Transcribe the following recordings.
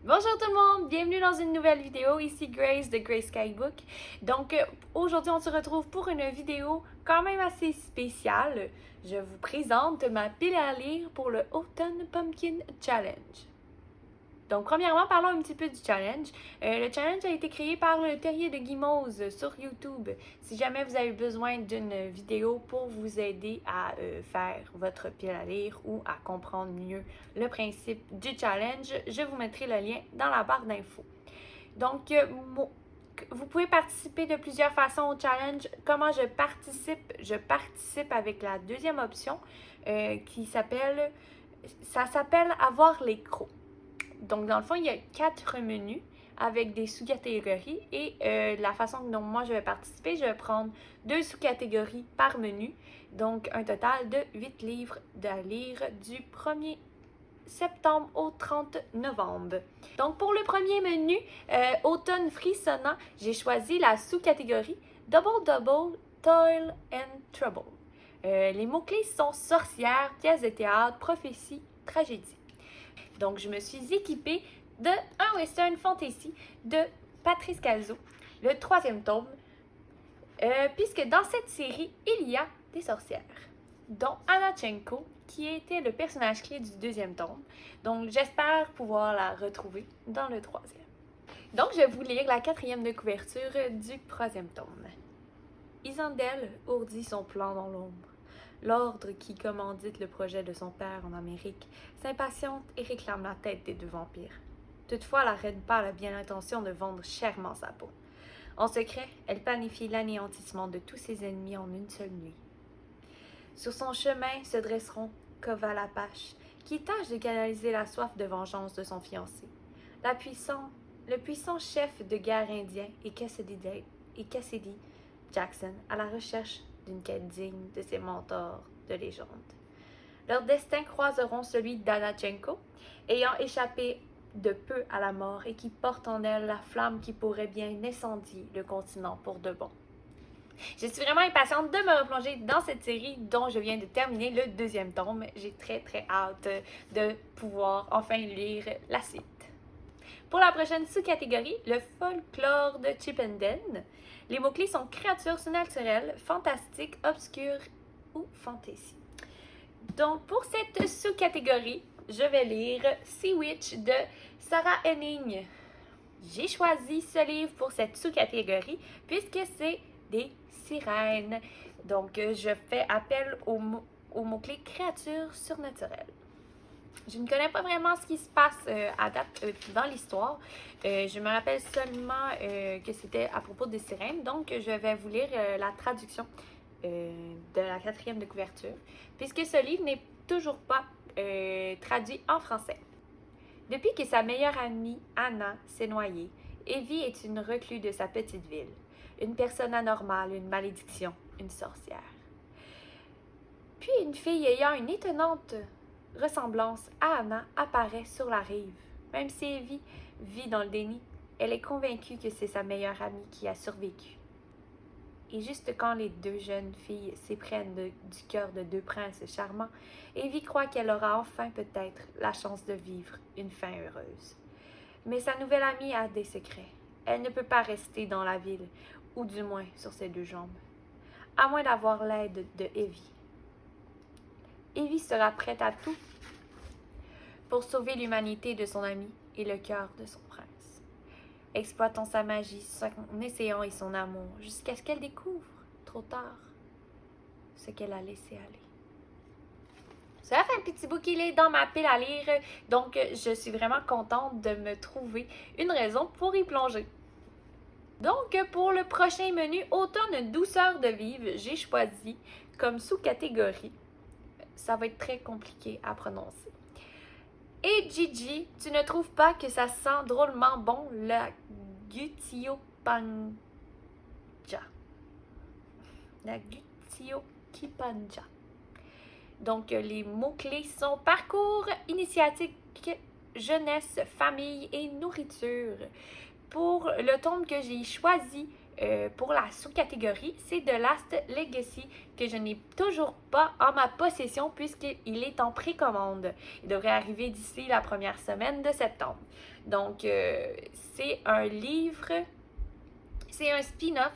Bonjour tout le monde, bienvenue dans une nouvelle vidéo, ici Grace de Grace Skybook. Donc aujourd'hui on se retrouve pour une vidéo quand même assez spéciale. Je vous présente ma pile à lire pour le Autumn Pumpkin Challenge. Donc premièrement, parlons un petit peu du challenge. Le challenge a été créé par le Terrier de Guimauze sur YouTube. Si jamais vous avez besoin d'une vidéo pour vous aider à faire votre pile à lire ou à comprendre mieux le principe du challenge, je vous mettrai le lien dans la barre d'infos. Donc, vous pouvez participer de plusieurs façons au challenge. Comment je participe? Je participe avec la deuxième option qui s'appelle avoir les crocs. Donc, dans le fond, il y a 4 menus avec des sous-catégories et la façon dont moi je vais participer, je vais prendre 2 sous-catégories par menu. Donc, un total de 8 livres à lire du 1er septembre au 30 novembre. Donc, pour le premier menu, Automne frissonnant, j'ai choisi la sous-catégorie Double Double, Toil and Trouble. Les mots-clés sont sorcière, pièce de théâtre, prophétie, tragédie. Donc, je me suis équipée d'un western fantasy de Patrice Calzo, le 3e tome, puisque dans cette série, il y a des sorcières, dont Anna Tchenko, qui était le personnage clé du 2e tome. Donc, j'espère pouvoir la retrouver dans le 3e. Donc, je vais vous lire la 4e de couverture du 3e tome. Isandel ourdit son plan dans l'ombre. L'ordre qui commandite le projet de son père en Amérique s'impatiente et réclame la tête des 2 vampires. Toutefois, la reine pâle a bien l'intention de vendre chèrement sa peau. En secret, elle planifie l'anéantissement de tous ses ennemis en une seule nuit. Sur son chemin se dresseront Kovalapash, qui tâche de canaliser la soif de vengeance de son fiancé. Le puissant chef de guerre indien et Cassidy Jackson à la recherche d'une quête digne de ses mentors de légende. Leurs destins croiseront celui d'Anatchenko, ayant échappé de peu à la mort et qui porte en elle la flamme qui pourrait bien incendier le continent pour de bon. Je suis vraiment impatiente de me replonger dans cette série dont je viens de terminer le 2e tome. J'ai très hâte de pouvoir enfin lire la suite. Pour la prochaine sous-catégorie, le folklore de Chippenden. Les mots-clés sont créatures surnaturelles, fantastiques, obscures ou fantasy. Donc, pour cette sous-catégorie, je vais lire Sea Witch de Sarah Henning. J'ai choisi ce livre pour cette sous-catégorie puisque c'est des sirènes. Donc, je fais appel au mot-clé créatures surnaturelles. Je ne connais pas vraiment ce qui se passe à date dans l'histoire. Je me rappelle seulement que c'était à propos des sirènes. Donc, je vais vous lire la traduction de la 4e de couverture, puisque ce livre n'est toujours pas traduit en français. Depuis que sa meilleure amie, Anna, s'est noyée, Evie est une recluse de sa petite ville. Une personne anormale, une malédiction, une sorcière. Puis, une fille ayant une étonnante ressemblance à Anna apparaît sur la rive. Même si Evie vit dans le déni, elle est convaincue que c'est sa meilleure amie qui a survécu. Et juste quand les 2 jeunes filles s'éprennent du cœur de 2 princes charmants, Evie croit qu'elle aura enfin peut-être la chance de vivre une fin heureuse. Mais sa nouvelle amie a des secrets. Elle ne peut pas rester dans la ville, ou du moins sur ses 2 jambes, à moins d'avoir l'aide de Evie. Evie sera prête à tout pour sauver l'humanité de son ami et le cœur de son prince, exploitant sa magie, son essayant et son amour, jusqu'à ce qu'elle découvre, trop tard, ce qu'elle a laissé aller. Ça fait un petit bout qu'il est dans ma pile à lire, donc je suis vraiment contente de me trouver une raison pour y plonger. Donc, pour le prochain menu, Automne douceur de vivre, j'ai choisi comme sous-catégorie. Ça va être très compliqué à prononcer. Et Gigi, tu ne trouves pas que ça sent drôlement bon la Gutiopanja? La Gutiokipanja. Donc, les mots-clés sont parcours, initiatique, jeunesse, famille et nourriture. Pour le tome que j'ai choisi, pour la sous-catégorie, c'est The Last Legacy, que je n'ai toujours pas en ma possession puisqu'il est en précommande. Il devrait arriver d'ici la première semaine de septembre. Donc, c'est un livre, c'est un spin-off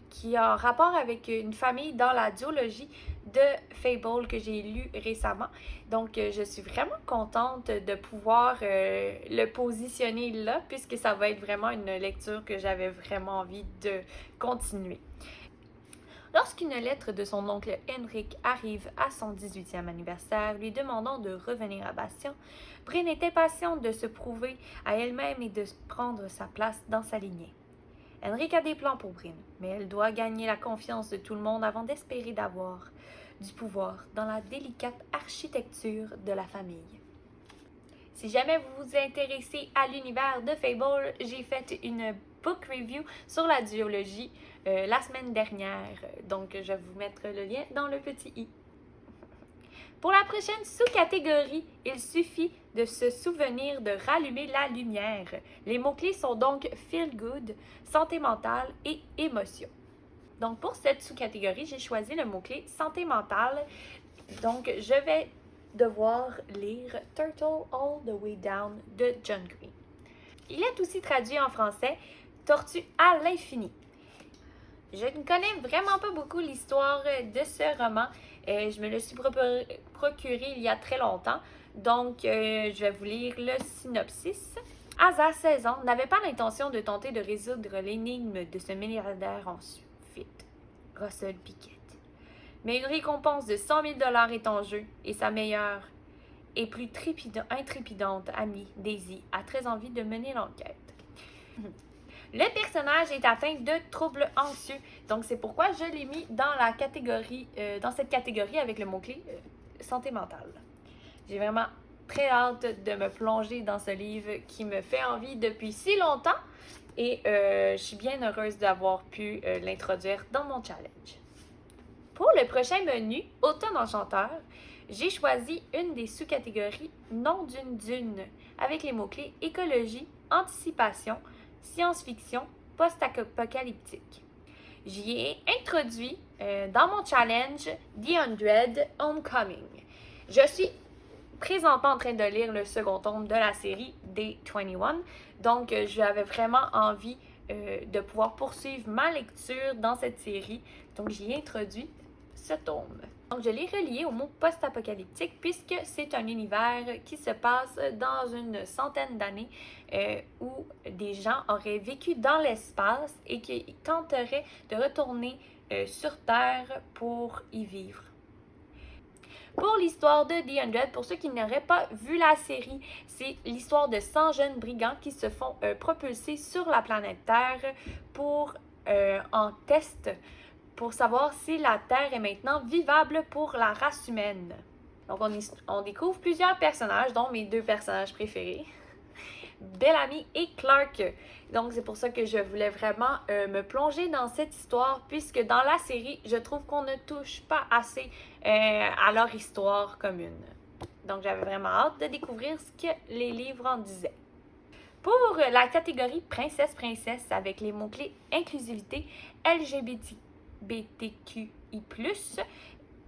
qui a rapport avec une famille dans la duologie de Fable que j'ai lu récemment. Donc, je suis vraiment contente de pouvoir le positionner là, puisque ça va être vraiment une lecture que j'avais vraiment envie de continuer. Lorsqu'une lettre de son oncle Henrik arrive à son 18e anniversaire, lui demandant de revenir à Bastion, Brynn est impatiente de se prouver à elle-même et de prendre sa place dans sa lignée. Henrik a des plans pour Brynn, mais elle doit gagner la confiance de tout le monde avant d'espérer d'avoir du pouvoir dans la délicate architecture de la famille. Si jamais vous vous intéressez à l'univers de Fable, j'ai fait une book review sur la duologie la semaine dernière, donc je vais vous mettre le lien dans le petit i. Pour la prochaine sous-catégorie, il suffit de se souvenir de rallumer la lumière. Les mots-clés sont donc feel good, santé mentale et émotion. Donc pour cette sous-catégorie, j'ai choisi le mot-clé santé mentale. Donc je vais devoir lire Turtle All the Way Down de John Green. Il est aussi traduit en français Tortue à l'infini. Je ne connais vraiment pas beaucoup l'histoire de ce roman. Je me le suis procuré il y a très longtemps. Donc, je vais vous lire le synopsis. Asa, 16 ans, n'avait pas l'intention de tenter de résoudre l'énigme de ce milliardaire en fuite, Russell Pickett. Mais une récompense de 100 000 $ est en jeu et sa meilleure et plus intrépidante amie, Daisy, a très envie de mener l'enquête. Le personnage est atteint de troubles anxieux, donc c'est pourquoi je l'ai mis dans cette catégorie avec le mot-clé santé mentale. J'ai vraiment très hâte de me plonger dans ce livre qui me fait envie depuis si longtemps et je suis bien heureuse d'avoir pu l'introduire dans mon challenge. Pour le prochain menu, Automne enchanteur, j'ai choisi une des sous-catégories Nom d'une dune avec les mots-clés écologie, anticipation, science-fiction, post-apocalyptique. J'y ai introduit dans mon challenge The 100 Homecoming. Je suis présentement en train de lire le second tome de la série Day 21, donc j'avais vraiment envie de pouvoir poursuivre ma lecture dans cette série, donc j'y ai introduit ce tome. Donc je l'ai relié au mot post-apocalyptique puisque c'est un univers qui se passe dans une centaine d'années où des gens auraient vécu dans l'espace et qui tenteraient de retourner sur Terre pour y vivre. Pour l'histoire de The 100, pour ceux qui n'auraient pas vu la série, c'est l'histoire de 100 jeunes brigands qui se font propulser sur la planète Terre en test pour savoir si la Terre est maintenant vivable pour la race humaine. Donc on découvre plusieurs personnages, dont mes deux personnages préférés, Bellamy et Clark. Donc c'est pour ça que je voulais vraiment me plonger dans cette histoire, puisque dans la série, je trouve qu'on ne touche pas assez à leur histoire commune. Donc j'avais vraiment hâte de découvrir ce que les livres en disaient. Pour la catégorie princesse avec les mots-clés inclusivité, LGBTQI+,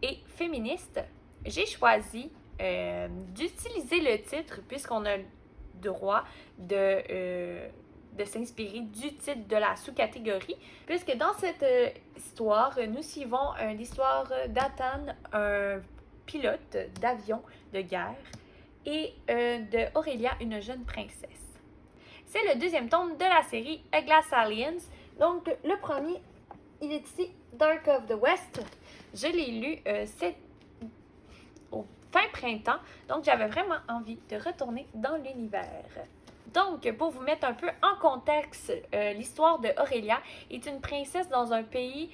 et féministe, j'ai choisi d'utiliser le titre puisqu'on a le droit de s'inspirer du titre de la sous-catégorie, puisque dans cette histoire, nous suivons l'histoire d'Athan, un pilote d'avion de guerre, et de Aurélia, une jeune princesse. C'est le deuxième tome de la série A Glass Aliens. Donc, le premier, il est ici, Dark of the West. Je l'ai lu au fin printemps, donc j'avais vraiment envie de retourner dans l'univers. Donc, pour vous mettre un peu en contexte, l'histoire de Aurélia est une princesse dans un pays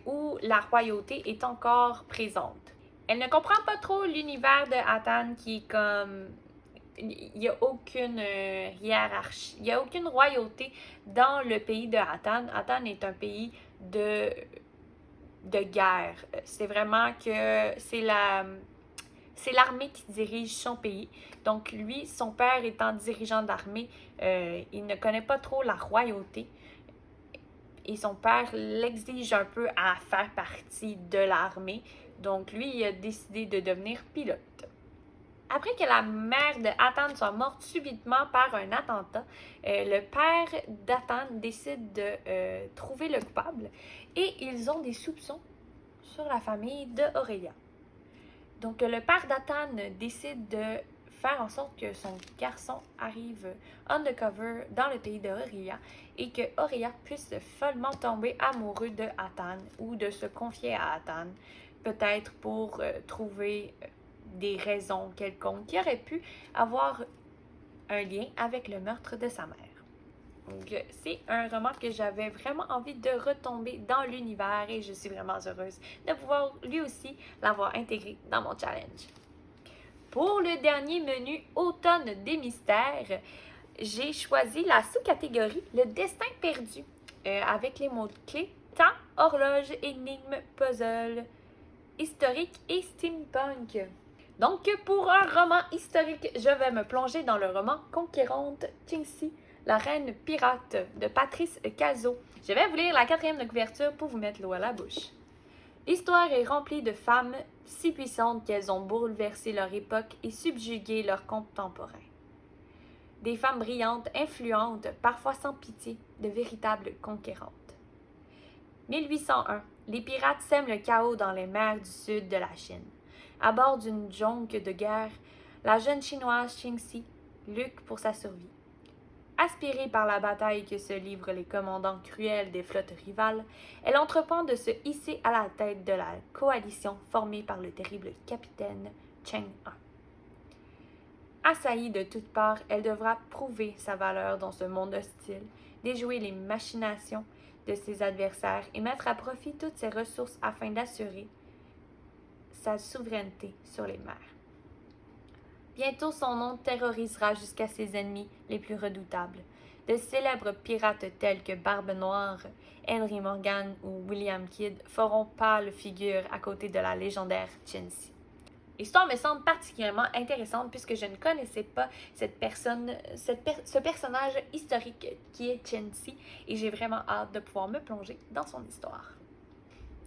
où la royauté est encore présente. Elle ne comprend pas trop l'univers de Athan qui est comme... Il n'y a aucune hiérarchie, il n'y a aucune royauté dans le pays de Athan. Athan est un pays de guerre. C'est vraiment que c'est c'est l'armée qui dirige son pays. Donc lui, son père étant dirigeant d'armée, il ne connaît pas trop la royauté. Et son père l'exige un peu à faire partie de l'armée. Donc lui, il a décidé de devenir pilote. Après que la mère de Hathan soit morte subitement par un attentat, le père d'Hathan décide de trouver le coupable et ils ont des soupçons sur la famille de Aurelia. Donc le père d'Hathan décide de faire en sorte que son garçon arrive undercover dans le pays de Aurelia et que Aurelia puisse follement tomber amoureux de Hathan ou de se confier à Hathan, peut-être pour trouver des raisons quelconques qui auraient pu avoir un lien avec le meurtre de sa mère. Donc, c'est un roman que j'avais vraiment envie de retomber dans l'univers et je suis vraiment heureuse de pouvoir lui aussi l'avoir intégré dans mon challenge. Pour le dernier menu Automne des mystères, j'ai choisi la sous-catégorie Le destin perdu avec les mots-clés temps, horloge, énigme, puzzle, historique et steampunk. Donc, pour un roman historique, je vais me plonger dans le roman Conquérante Qingxi, la reine pirate de Patrice Cazot. Je vais vous lire la 4e de couverture pour vous mettre l'eau à la bouche. L'histoire est remplie de femmes si puissantes qu'elles ont bouleversé leur époque et subjugué leurs contemporains. Des femmes brillantes, influentes, parfois sans pitié, de véritables conquérantes. 1801. Les pirates sèment le chaos dans les mers du sud de la Chine. À bord d'une jonque de guerre, la jeune chinoise Qingxi lutte pour sa survie. Aspirée par la bataille que se livrent les commandants cruels des flottes rivales, elle entreprend de se hisser à la tête de la coalition formée par le terrible capitaine Cheng Un. Assaillie de toutes parts, elle devra prouver sa valeur dans ce monde hostile, déjouer les machinations de ses adversaires et mettre à profit toutes ses ressources afin d'assurer sa souveraineté sur les mers. Bientôt son nom terrorisera jusqu'à ses ennemis les plus redoutables. De célèbres pirates tels que Barbe Noire, Henry Morgan ou William Kidd feront pâle figure à côté de la légendaire Qingxi. L'histoire me semble particulièrement intéressante puisque je ne connaissais pas ce personnage historique qui est Qingxi et j'ai vraiment hâte de pouvoir me plonger dans son histoire.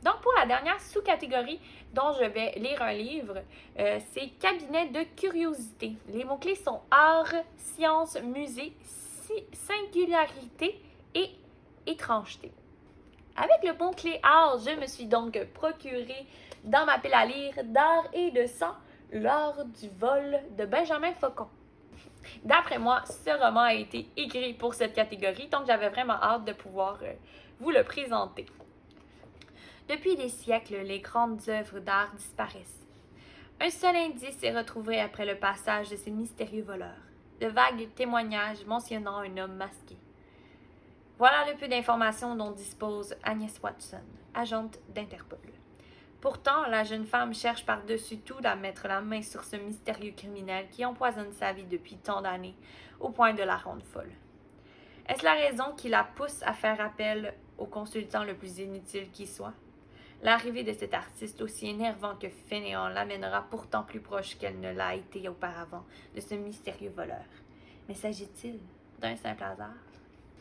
Donc, pour la dernière sous-catégorie dont je vais lire un livre, c'est Cabinet de curiosité. Les mots-clés sont art, science, musée, singularité et étrangeté. Avec le mot-clé art, je me suis donc procuré dans ma pile à lire d'art et de sang, l'art du vol de Benjamin Faucon. D'après moi, ce roman a été écrit pour cette catégorie, donc j'avais vraiment hâte de pouvoir vous le présenter. Depuis des siècles, les grandes œuvres d'art disparaissent. Un seul indice est retrouvé après le passage de ces mystérieux voleurs, de vagues témoignages mentionnant un homme masqué. Voilà le peu d'informations dont dispose Agnès Watson, agente d'Interpol. Pourtant, la jeune femme cherche par-dessus tout à mettre la main sur ce mystérieux criminel qui empoisonne sa vie depuis tant d'années, au point de la rendre folle. Est-ce la raison qui la pousse à faire appel au consultant le plus inutile qui soit? L'arrivée de cet artiste aussi énervant que fainéant l'amènera pourtant plus proche qu'elle ne l'a été auparavant de ce mystérieux voleur. Mais s'agit-il d'un simple hasard?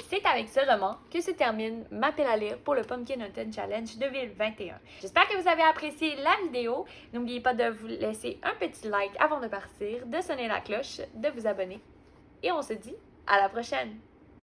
C'est avec ce roman que se termine ma pile à lire pour le Pumpkin Autumn Challenge 2021. J'espère que vous avez apprécié la vidéo. N'oubliez pas de vous laisser un petit like avant de partir, de sonner la cloche, de vous abonner. Et on se dit à la prochaine!